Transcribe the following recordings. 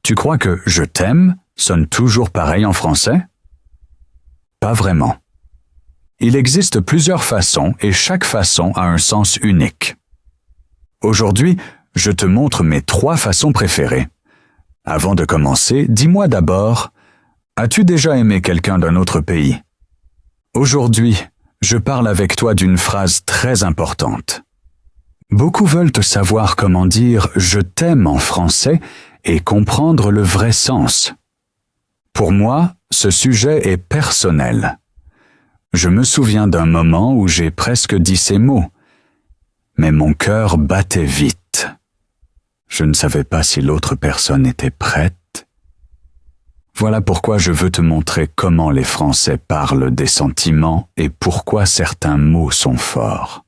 Tu crois que « je t'aime » sonne toujours pareil en français? Pas vraiment. Il existe plusieurs façons et chaque façon a un sens unique. Aujourd'hui, je te montre mes 3 façons préférées. Avant de commencer, dis-moi d'abord, as-tu déjà aimé quelqu'un d'un autre pays? Aujourd'hui, je parle avec toi d'une phrase très importante. Beaucoup veulent savoir comment dire « je t'aime » en français et comprendre le vrai sens. Pour moi, ce sujet est personnel. Je me souviens d'un moment où j'ai presque dit ces mots, mais mon cœur battait vite. Je ne savais pas si l'autre personne était prête. Voilà pourquoi je veux te montrer comment les Français parlent des sentiments et pourquoi certains mots sont forts.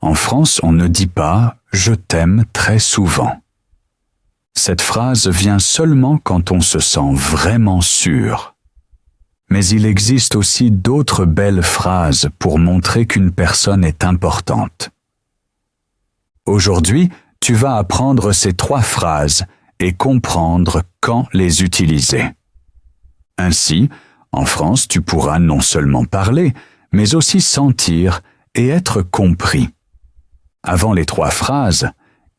En France, on ne dit pas « je t'aime » très souvent. Cette phrase vient seulement quand on se sent vraiment sûr. Mais il existe aussi d'autres belles phrases pour montrer qu'une personne est importante. Aujourd'hui, tu vas apprendre ces 3 phrases et comprendre quand les utiliser. Ainsi, en France, tu pourras non seulement parler, mais aussi sentir et être compris. Avant les 3 phrases,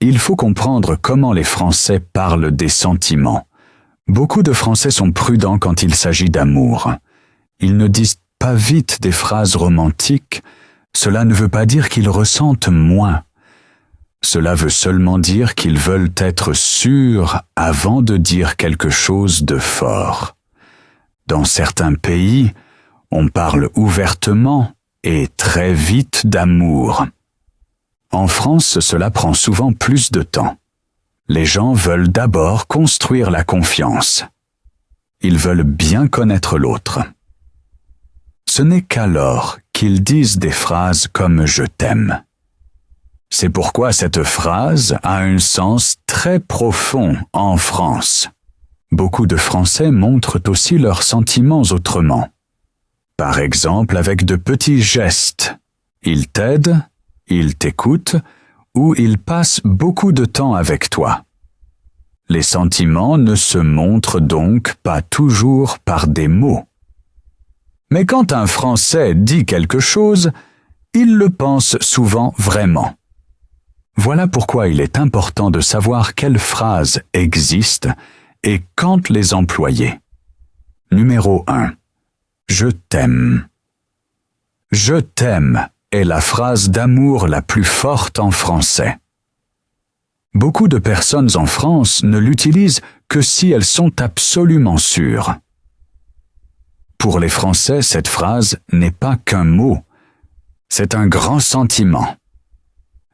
il faut comprendre comment les Français parlent des sentiments. Beaucoup de Français sont prudents quand il s'agit d'amour. Ils ne disent pas vite des phrases romantiques. Cela ne veut pas dire qu'ils ressentent moins. Cela veut seulement dire qu'ils veulent être sûrs avant de dire quelque chose de fort. Dans certains pays, on parle ouvertement et très vite d'amour. En France, cela prend souvent plus de temps. Les gens veulent d'abord construire la confiance. Ils veulent bien connaître l'autre. Ce n'est qu'alors qu'ils disent des phrases comme « je t'aime ». C'est pourquoi cette phrase a un sens très profond en France. Beaucoup de Français montrent aussi leurs sentiments autrement. Par exemple, avec de petits gestes. Ils t'aident, ils t'écoutent ou ils passent beaucoup de temps avec toi. Les sentiments ne se montrent donc pas toujours par des mots. Mais quand un Français dit quelque chose, il le pense souvent vraiment. Voilà pourquoi il est important de savoir quelles phrases existent et quand les employer. Numéro 1. Je t'aime. Je t'aime est la phrase d'amour la plus forte en français. Beaucoup de personnes en France ne l'utilisent que si elles sont absolument sûres. Pour les Français, cette phrase n'est pas qu'un mot, c'est un grand sentiment.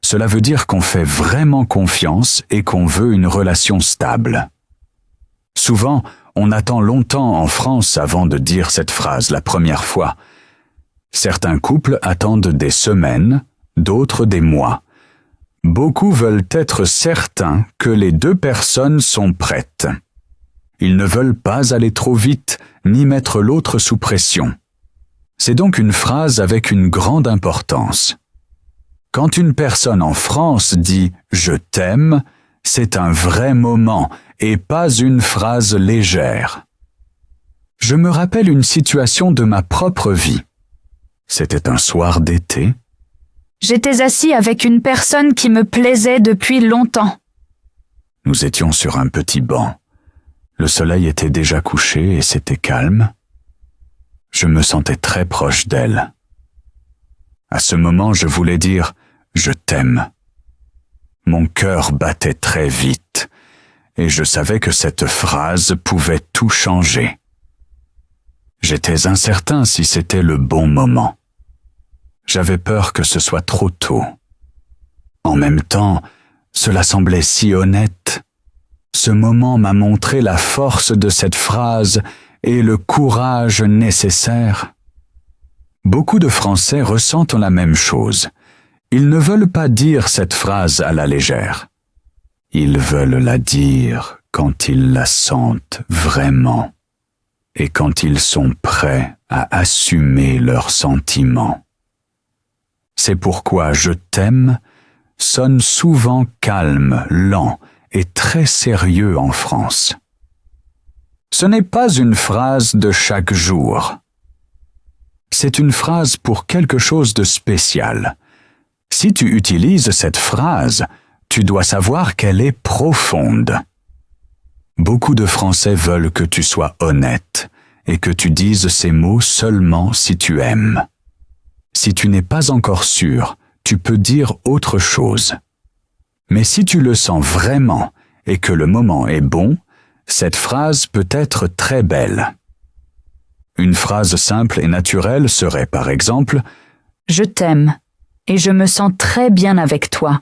Cela veut dire qu'on fait vraiment confiance et qu'on veut une relation stable. Souvent, on attend longtemps en France avant de dire cette phrase la première fois. Certains couples attendent des semaines, d'autres des mois. Beaucoup veulent être certains que les 2 personnes sont prêtes. Ils ne veulent pas aller trop vite, ni mettre l'autre sous pression. C'est donc une phrase avec une grande importance. Quand une personne en France dit « je t'aime », c'est un vrai moment et pas une phrase légère. Je me rappelle une situation de ma propre vie. C'était un soir d'été. J'étais assis avec une personne qui me plaisait depuis longtemps. Nous étions sur un petit banc. Le soleil était déjà couché et c'était calme. Je me sentais très proche d'elle. À ce moment, je voulais dire « je t'aime ». Mon cœur battait très vite et je savais que cette phrase pouvait tout changer. J'étais incertain si c'était le bon moment. J'avais peur que ce soit trop tôt. En même temps, cela semblait si honnête. Ce moment m'a montré la force de cette phrase et le courage nécessaire. Beaucoup de Français ressentent la même chose. Ils ne veulent pas dire cette phrase à la légère. Ils veulent la dire quand ils la sentent vraiment et quand ils sont prêts à assumer leurs sentiments. C'est pourquoi « je t'aime » sonne souvent calme, lent est très sérieux en France. Ce n'est pas une phrase de chaque jour. C'est une phrase pour quelque chose de spécial. Si tu utilises cette phrase, tu dois savoir qu'elle est profonde. Beaucoup de Français veulent que tu sois honnête et que tu dises ces mots seulement si tu aimes. Si tu n'es pas encore sûr, tu peux dire autre chose. Mais si tu le sens vraiment et que le moment est bon, cette phrase peut être très belle. Une phrase simple et naturelle serait par exemple « Je t'aime et je me sens très bien avec toi »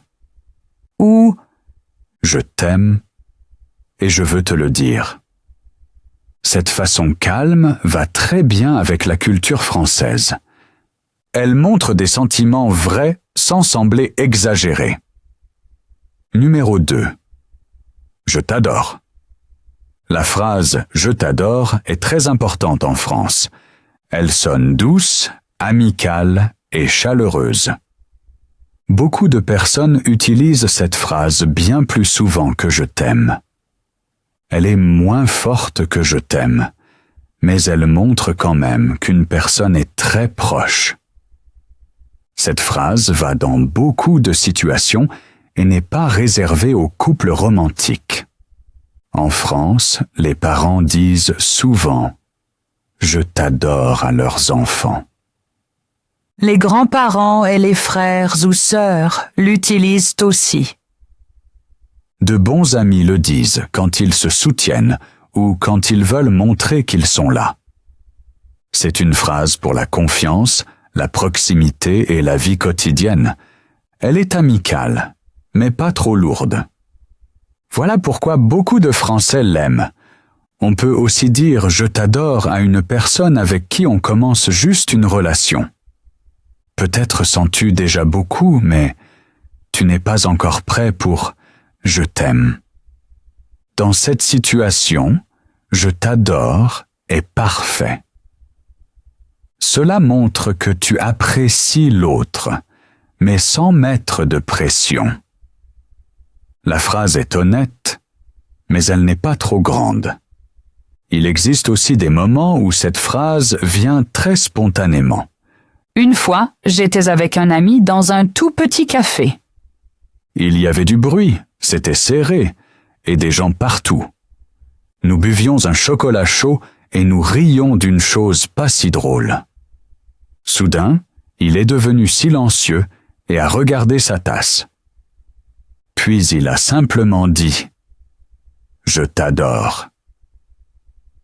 ou « Je t'aime et je veux te le dire ». Cette façon calme va très bien avec la culture française. Elle montre des sentiments vrais sans sembler exagérés. Numéro 2. Je t'adore. La phrase « Je t'adore » est très importante en France. Elle sonne douce, amicale et chaleureuse. Beaucoup de personnes utilisent cette phrase bien plus souvent que « Je t'aime ». Elle est moins forte que « Je t'aime », mais elle montre quand même qu'une personne est très proche. Cette phrase va dans beaucoup de situations et n'est pas réservée aux couples romantiques. En France, les parents disent souvent « Je t'adore » à leurs enfants. les grands-parents et les frères ou sœurs l'utilisent aussi. De bons amis le disent quand ils se soutiennent ou quand ils veulent montrer qu'ils sont là. C'est une phrase pour la confiance, la proximité et la vie quotidienne. Elle est amicale, mais pas trop lourde. Voilà pourquoi beaucoup de Français l'aiment. On peut aussi dire « je t'adore » à une personne avec qui on commence juste une relation. Peut-être sens-tu déjà beaucoup, mais tu n'es pas encore prêt pour « je t'aime ». Dans cette situation, « je t'adore » est parfait. Cela montre que tu apprécies l'autre, mais sans mettre de pression. La phrase est honnête, mais elle n'est pas trop grande. Il existe aussi des moments où cette phrase vient très spontanément. Une fois, j'étais avec un ami dans un tout petit café. Il y avait du bruit, c'était serré, et des gens partout. Nous buvions un chocolat chaud et nous rions d'une chose pas si drôle. Soudain, il est devenu silencieux et a regardé sa tasse. Puis il a simplement dit « Je t'adore ».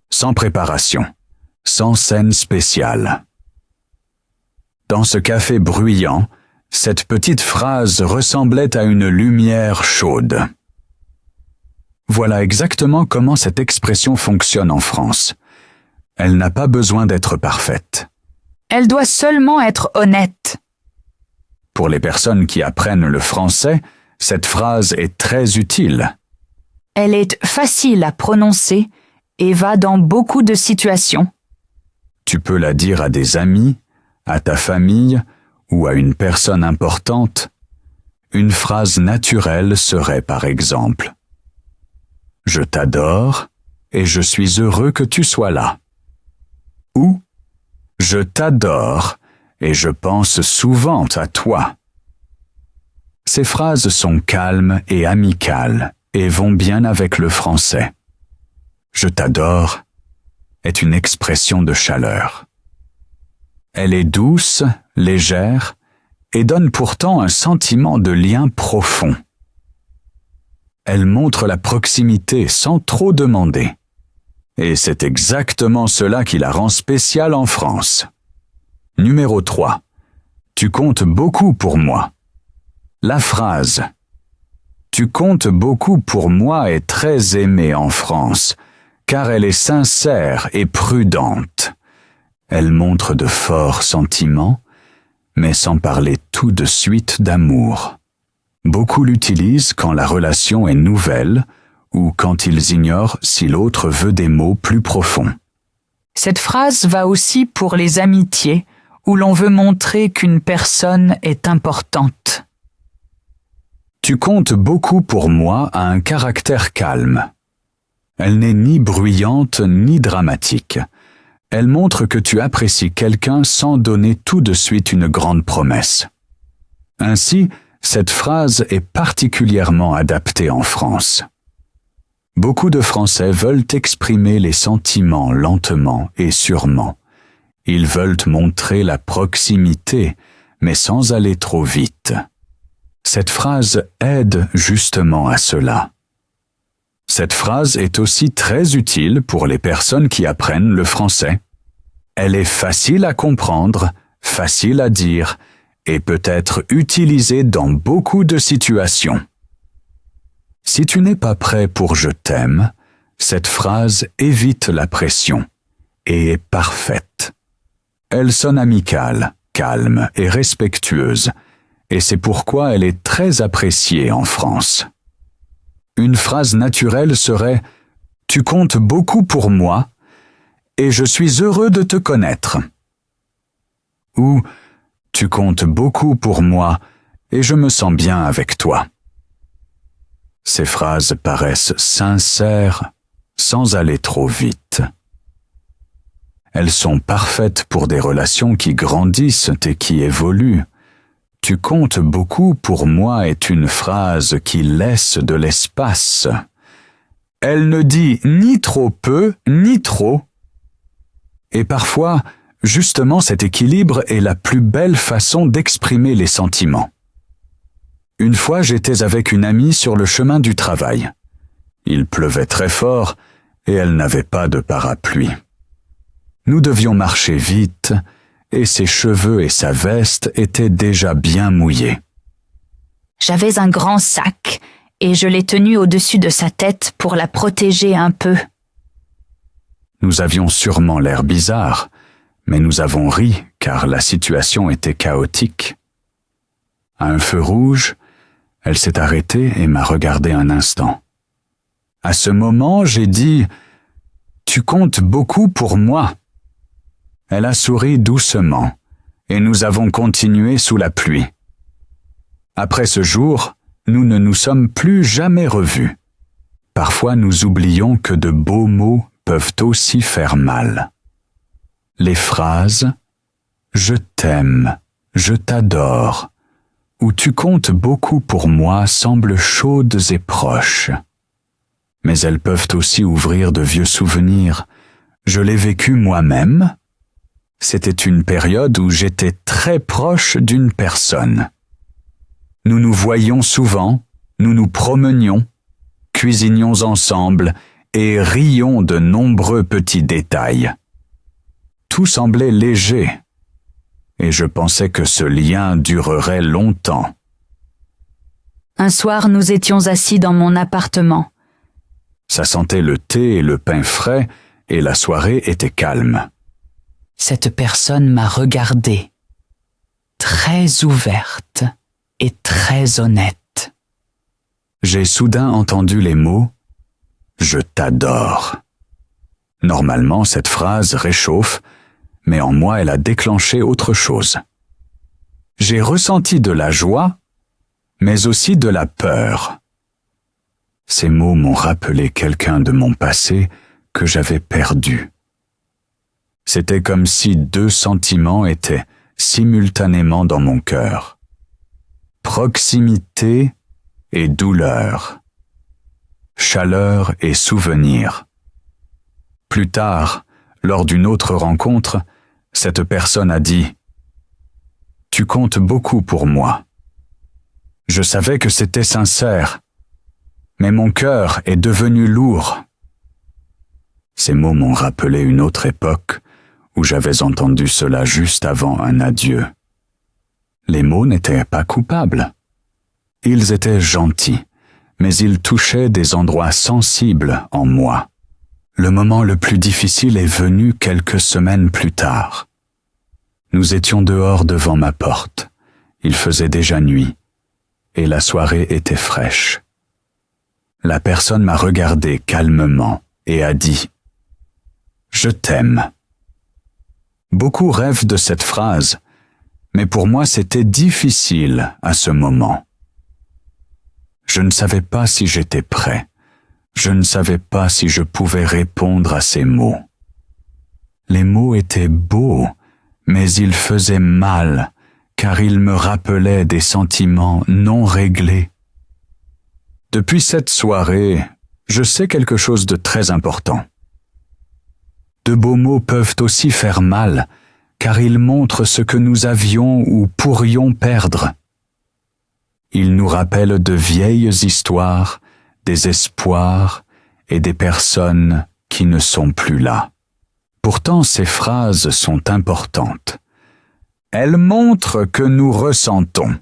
Sans préparation, sans scène spéciale. Dans ce café bruyant, cette petite phrase ressemblait à une lumière chaude. Voilà exactement comment cette expression fonctionne en France. Elle n'a pas besoin d'être parfaite. Elle doit seulement être honnête. Pour les personnes qui apprennent le français, cette phrase est très utile. Elle est facile à prononcer et va dans beaucoup de situations. Tu peux la dire à des amis, à ta famille ou à une personne importante. Une phrase naturelle serait par exemple « Je t'adore et je suis heureux que tu sois là » ou « Je t'adore et je pense souvent à toi ». Ces phrases sont calmes et amicales et vont bien avec le français. « Je t'adore » est une expression de chaleur. Elle est douce, légère et donne pourtant un sentiment de lien profond. Elle montre la proximité sans trop demander. Et c'est exactement cela qui la rend spéciale en France. Numéro 3. Tu comptes beaucoup pour moi. La phrase « Tu comptes beaucoup pour moi » est très aimée en France, car elle est sincère et prudente. Elle montre de forts sentiments, mais sans parler tout de suite d'amour. Beaucoup l'utilisent quand la relation est nouvelle ou quand ils ignorent si l'autre veut des mots plus profonds. Cette phrase va aussi pour les amitiés où l'on veut montrer qu'une personne est importante. Tu comptes beaucoup pour moi a un caractère calme. Elle n'est ni bruyante ni dramatique. Elle montre que tu apprécies quelqu'un sans donner tout de suite une grande promesse. Ainsi, cette phrase est particulièrement adaptée en France. Beaucoup de Français veulent exprimer les sentiments lentement et sûrement. Ils veulent montrer la proximité, mais sans aller trop vite. Cette phrase aide justement à cela. Cette phrase est aussi très utile pour les personnes qui apprennent le français. Elle est facile à comprendre, facile à dire, et peut être utilisée dans beaucoup de situations. Si tu n'es pas prêt pour « je t'aime », cette phrase évite la pression et est parfaite. Elle sonne amicale, calme et respectueuse, et c'est pourquoi elle est très appréciée en France. Une phrase naturelle serait « Tu comptes beaucoup pour moi et je suis heureux de te connaître » ou « Tu comptes beaucoup pour moi et je me sens bien avec toi ». Ces phrases paraissent sincères sans aller trop vite. Elles sont parfaites pour des relations qui grandissent et qui évoluent. Tu comptes beaucoup pour moi est une phrase qui laisse de l'espace. Elle ne dit ni trop peu, ni trop. Et parfois, justement cet équilibre est la plus belle façon d'exprimer les sentiments. Une fois, j'étais avec une amie sur le chemin du travail. Il pleuvait très fort et elle n'avait pas de parapluie. Nous devions marcher vite et ses cheveux et sa veste étaient déjà bien mouillés. J'avais un grand sac et je l'ai tenu au-dessus de sa tête pour la protéger un peu. Nous avions sûrement l'air bizarre, mais nous avons ri car la situation était chaotique. À un feu rouge, elle s'est arrêtée et m'a regardé un instant. À ce moment, j'ai dit « Tu comptes beaucoup pour moi ». Elle a souri doucement et nous avons continué sous la pluie. Après ce jour, nous ne nous sommes plus jamais revus. Parfois nous oublions que de beaux mots peuvent aussi faire mal. Les phrases « Je t'aime »,« Je t'adore » ou « Tu comptes beaucoup pour moi » semblent chaudes et proches. Mais elles peuvent aussi ouvrir de vieux souvenirs. Je l'ai vécu moi-même. C'était une période où j'étais très proche d'une personne. Nous nous voyions souvent, nous nous promenions, cuisinions ensemble et rions de nombreux petits détails. Tout semblait léger, et je pensais que ce lien durerait longtemps. Un soir, nous étions assis dans mon appartement. Ça sentait le thé et le pain frais, et la soirée était calme. Cette personne m'a regardée, très ouverte et très honnête. J'ai soudain entendu les mots « Je t'adore ». Normalement, cette phrase réchauffe, mais en moi, elle a déclenché autre chose. J'ai ressenti de la joie, mais aussi de la peur. Ces mots m'ont rappelé quelqu'un de mon passé que j'avais perdu. C'était comme si deux sentiments étaient simultanément dans mon cœur. Proximité et douleur. Chaleur et souvenir. Plus tard, lors d'une autre rencontre, cette personne a dit « Tu comptes beaucoup pour moi. » Je savais que c'était sincère, mais mon cœur est devenu lourd. Ces mots m'ont rappelé une autre époque où j'avais entendu cela juste avant un adieu. Les mots n'étaient pas coupables. Ils étaient gentils, mais ils touchaient des endroits sensibles en moi. Le moment le plus difficile est venu quelques semaines plus tard. Nous étions dehors devant ma porte. Il faisait déjà nuit, et la soirée était fraîche. La personne m'a regardé calmement et a dit « Je t'aime ». Beaucoup rêvent de cette phrase, mais pour moi c'était difficile à ce moment. Je ne savais pas si j'étais prêt. Je ne savais pas si je pouvais répondre à ces mots. Les mots étaient beaux, mais ils faisaient mal, car ils me rappelaient des sentiments non réglés. Depuis cette soirée, je sais quelque chose de très important. De beaux mots peuvent aussi faire mal, car ils montrent ce que nous avions ou pourrions perdre. Ils nous rappellent de vieilles histoires, des espoirs et des personnes qui ne sont plus là. Pourtant, ces phrases sont importantes. Elles montrent que nous ressentons.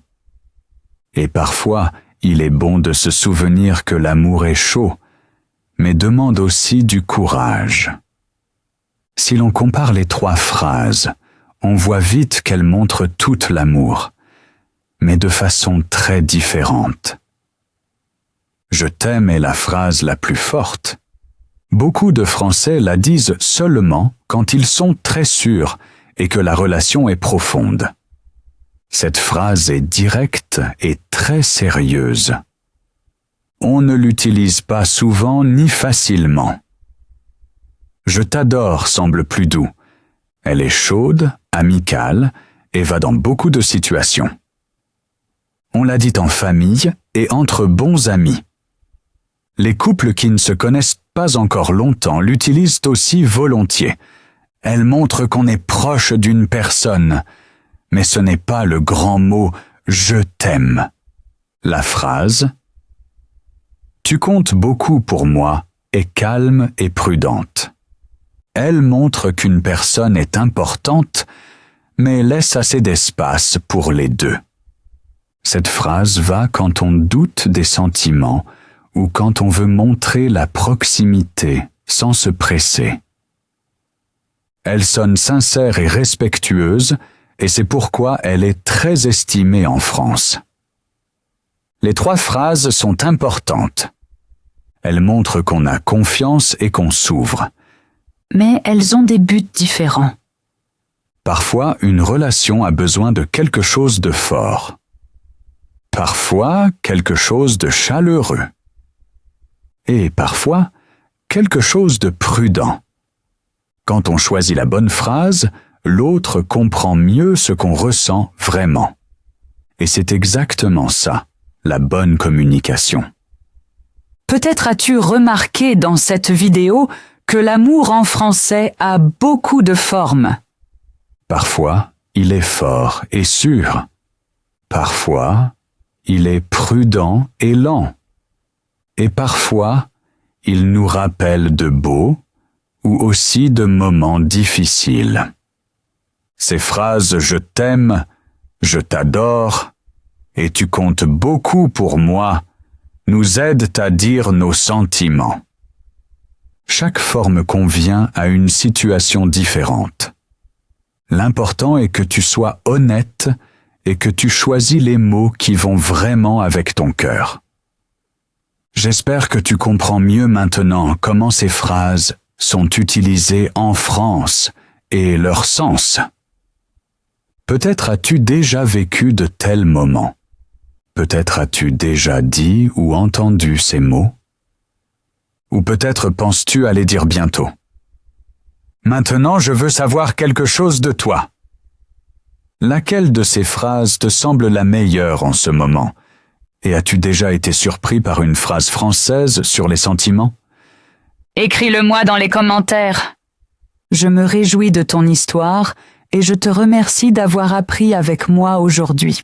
Et parfois, il est bon de se souvenir que l'amour est chaud, mais demande aussi du courage. Si l'on compare les 3 phrases, on voit vite qu'elles montrent tout l'amour, mais de façon très différente. Je t'aime est la phrase la plus forte. Beaucoup de Français la disent seulement quand ils sont très sûrs et que la relation est profonde. Cette phrase est directe et très sérieuse. On ne l'utilise pas souvent ni facilement. Je t'adore semble plus doux. Elle est chaude, amicale et va dans beaucoup de situations. On la dit en famille et entre bons amis. Les couples qui ne se connaissent pas encore longtemps l'utilisent aussi volontiers. Elle montre qu'on est proche d'une personne, mais ce n'est pas le grand mot « je t'aime ». La phrase « Tu comptes beaucoup pour moi » est calme et prudente. Elle montre qu'une personne est importante, mais laisse assez d'espace pour les deux. Cette phrase va quand on doute des sentiments ou quand on veut montrer la proximité sans se presser. Elle sonne sincère et respectueuse, et c'est pourquoi elle est très estimée en France. Les 3 phrases sont importantes. Elles montrent qu'on a confiance et qu'on s'ouvre. Mais elles ont des buts différents. Parfois, une relation a besoin de quelque chose de fort. Parfois, quelque chose de chaleureux. Et parfois, quelque chose de prudent. Quand on choisit la bonne phrase, l'autre comprend mieux ce qu'on ressent vraiment. Et c'est exactement ça, la bonne communication. Peut-être as-tu remarqué dans cette vidéo que l'amour en français a beaucoup de formes. Parfois, il est fort et sûr. Parfois, il est prudent et lent. Et parfois, il nous rappelle de beaux ou aussi de moments difficiles. Ces phrases « je t'aime »,« je t'adore » et « tu comptes beaucoup pour moi » nous aident à dire nos sentiments. Chaque forme convient à une situation différente. L'important est que tu sois honnête et que tu choisis les mots qui vont vraiment avec ton cœur. J'espère que tu comprends mieux maintenant comment ces phrases sont utilisées en France et leur sens. Peut-être as-tu déjà vécu de tels moments. Peut-être as-tu déjà dit ou entendu ces mots. Ou peut-être penses-tu à les dire bientôt. Maintenant, je veux savoir quelque chose de toi. Laquelle de ces phrases te semble la meilleure en ce moment? Et as-tu déjà été surpris par une phrase française sur les sentiments? Écris-le-moi dans les commentaires. Je me réjouis de ton histoire et je te remercie d'avoir appris avec moi aujourd'hui.